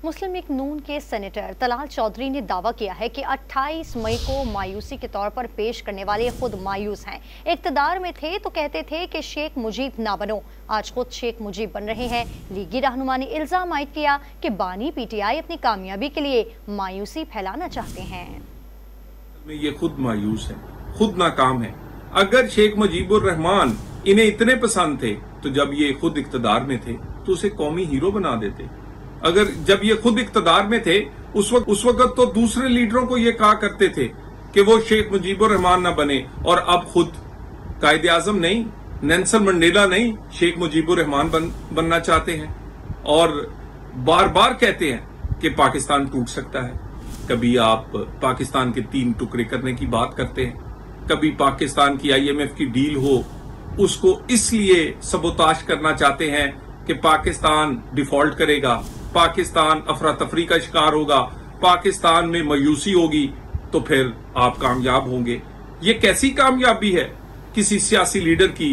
मुस्लिम league नून के senator Talal Chaudhary ने दावा किया है कि 28 मई को मायूसी के तौर पर पेश करने वाले खुद मायूस हैं। इक्तदार में थे तो कहते थे कि शेख मुजीब ना बनो, आज खुद शेख मुजीब बन रहे हैं। लीगी रहनुमा ने इल्जाम आयद किया कि बानी पीटीआई अपनी कामयाबी के लिए मायूसी फैलाना चाहते हैं। ये खुद मायूस है, खुद नाकाम है। अगर शेख मुजीबुर रहमान इन्हें इतने पसंद थे तो जब ये खुद इक्तदार में थे तो उसे कौमी हीरो बना देते। अगर जब ये खुद इक्तदार में थे उस वक्त तो दूसरे लीडरों को ये कहा करते थे कि वो शेख मुजीबुर रहमान ना बने, और अब खुद कायदे आजम नहीं, नेल्सन मंडेला नहीं, शेख मुजीबुर रहमान बनना चाहते हैं और बार बार कहते हैं कि पाकिस्तान टूट सकता है। कभी आप पाकिस्तान के 3 टुकड़े करने की बात करते हैं, कभी पाकिस्तान की IMF की डील हो उसको इसलिए सबोताश करना चाहते हैं कि पाकिस्तान डिफॉल्ट करेगा, पाकिस्तान अफरा तफरी का शिकार होगा, पाकिस्तान में मायूसी होगी तो फिर आप कामयाब होंगे। ये कैसी कामयाबी है किसी सियासी लीडर की